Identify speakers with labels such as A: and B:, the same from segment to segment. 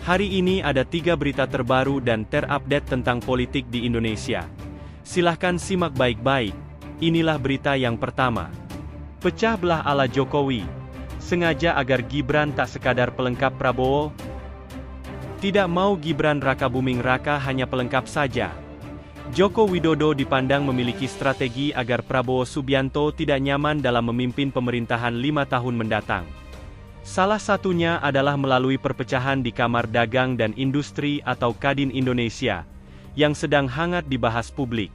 A: Hari ini ada 3 berita terbaru dan terupdate tentang politik di Indonesia. Silahkan simak baik-baik. Inilah berita yang pertama. Pecah belah ala Jokowi. Sengaja agar Gibran tak sekadar pelengkap Prabowo. Tidak mau Gibran Raka Buming Raka hanya pelengkap saja. Joko Widodo dipandang memiliki strategi agar Prabowo Subianto tidak nyaman dalam memimpin pemerintahan 5 tahun mendatang. Salah satunya adalah melalui perpecahan di Kamar Dagang dan Industri atau Kadin Indonesia, yang sedang hangat dibahas publik.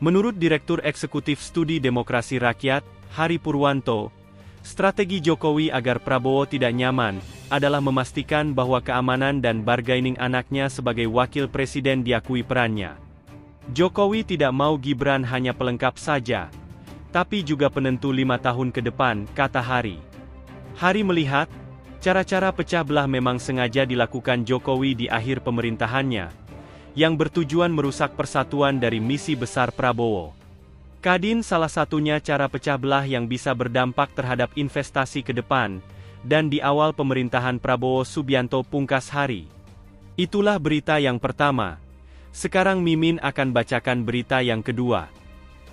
A: Menurut Direktur Eksekutif Studi Demokrasi Rakyat, Hari Purwanto, strategi Jokowi agar Prabowo tidak nyaman, adalah memastikan bahwa keamanan dan bargaining anaknya sebagai wakil presiden diakui perannya. Jokowi tidak mau Gibran hanya pelengkap saja, tapi juga penentu 5 tahun ke depan, kata Hari. Hari melihat, cara-cara pecah belah memang sengaja dilakukan Jokowi di akhir pemerintahannya, yang bertujuan merusak persatuan dari misi besar Prabowo. Kadin salah satunya cara pecah belah yang bisa berdampak terhadap investasi ke depan, dan di awal pemerintahan Prabowo Subianto pungkas Hari. Itulah berita yang pertama. Sekarang Mimin akan bacakan berita yang kedua.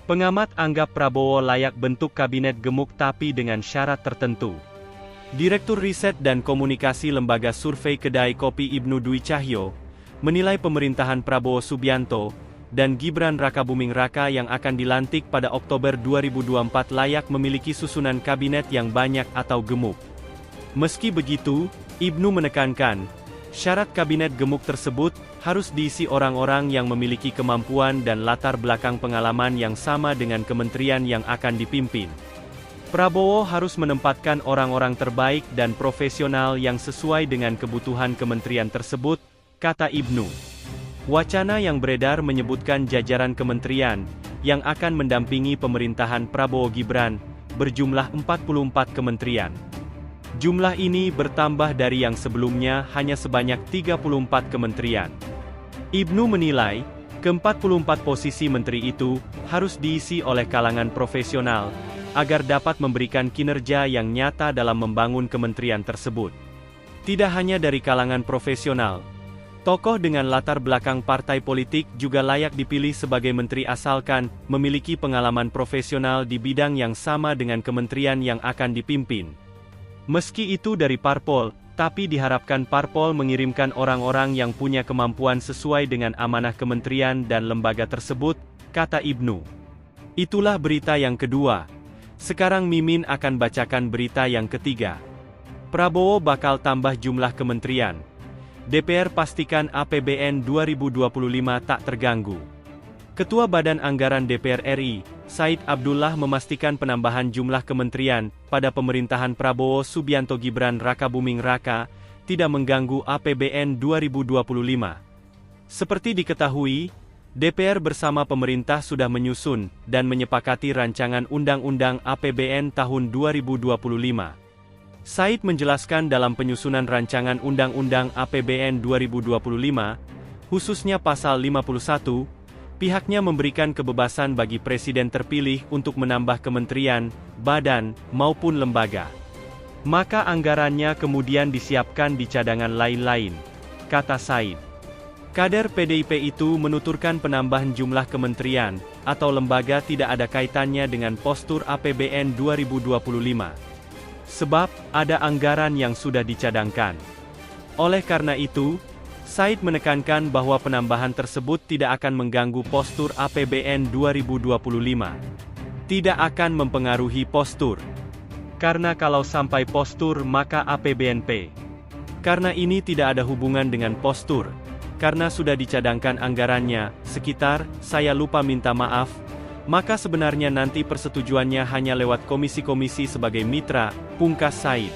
A: Pengamat anggap Prabowo layak bentuk kabinet gemuk tapi dengan syarat tertentu. Direktur Riset dan Komunikasi Lembaga Survei Kedai Kopi Ibnu Dwi Cahyo, menilai pemerintahan Prabowo Subianto, dan Gibran Raka Buming Raka yang akan dilantik pada Oktober 2024 layak memiliki susunan kabinet yang banyak atau gemuk. Meski begitu, Ibnu menekankan, syarat kabinet gemuk tersebut harus diisi orang-orang yang memiliki kemampuan dan latar belakang pengalaman yang sama dengan kementerian yang akan dipimpin. Prabowo harus menempatkan orang-orang terbaik dan profesional yang sesuai dengan kebutuhan kementerian tersebut, kata Ibnu. Wacana yang beredar menyebutkan jajaran kementerian yang akan mendampingi pemerintahan Prabowo Gibran berjumlah 44 kementerian. Jumlah ini bertambah dari yang sebelumnya hanya sebanyak 34 kementerian. Ibnu menilai, ke-44 posisi menteri itu harus diisi oleh kalangan profesional, agar dapat memberikan kinerja yang nyata dalam membangun kementerian tersebut. Tidak hanya dari kalangan profesional, tokoh dengan latar belakang partai politik juga layak dipilih sebagai menteri asalkan memiliki pengalaman profesional di bidang yang sama dengan kementerian yang akan dipimpin. Meski itu dari parpol, tapi diharapkan parpol mengirimkan orang-orang yang punya kemampuan sesuai dengan amanah kementerian dan lembaga tersebut, kata Ibnu. Itulah berita yang kedua. Sekarang Mimin akan bacakan berita yang ketiga. Prabowo bakal tambah jumlah kementerian. DPR pastikan APBN 2025 tak terganggu. Ketua Badan Anggaran DPR RI, Said Abdullah memastikan penambahan jumlah kementerian pada pemerintahan Prabowo Subianto Gibran Raka Buming Raka tidak mengganggu APBN 2025. Seperti diketahui, DPR bersama pemerintah sudah menyusun dan menyepakati rancangan Undang-Undang APBN tahun 2025. Said menjelaskan dalam penyusunan rancangan Undang-Undang APBN 2025, khususnya pasal 51, pihaknya memberikan kebebasan bagi presiden terpilih untuk menambah kementerian, badan, maupun lembaga. Maka anggarannya kemudian disiapkan di cadangan lain-lain, kata Said. Kader PDIP itu menuturkan penambahan jumlah kementerian atau lembaga tidak ada kaitannya dengan postur APBN 2025. Sebab, ada anggaran yang sudah dicadangkan. Oleh karena itu, Said menekankan bahwa penambahan tersebut tidak akan mengganggu postur APBN 2025. Tidak akan mempengaruhi postur. Karena kalau sampai postur maka APBNP. Karena ini tidak ada hubungan dengan postur. Karena sudah dicadangkan anggarannya, sekitar, saya lupa minta maaf, maka sebenarnya nanti persetujuannya hanya lewat komisi-komisi sebagai mitra, pungkas Said.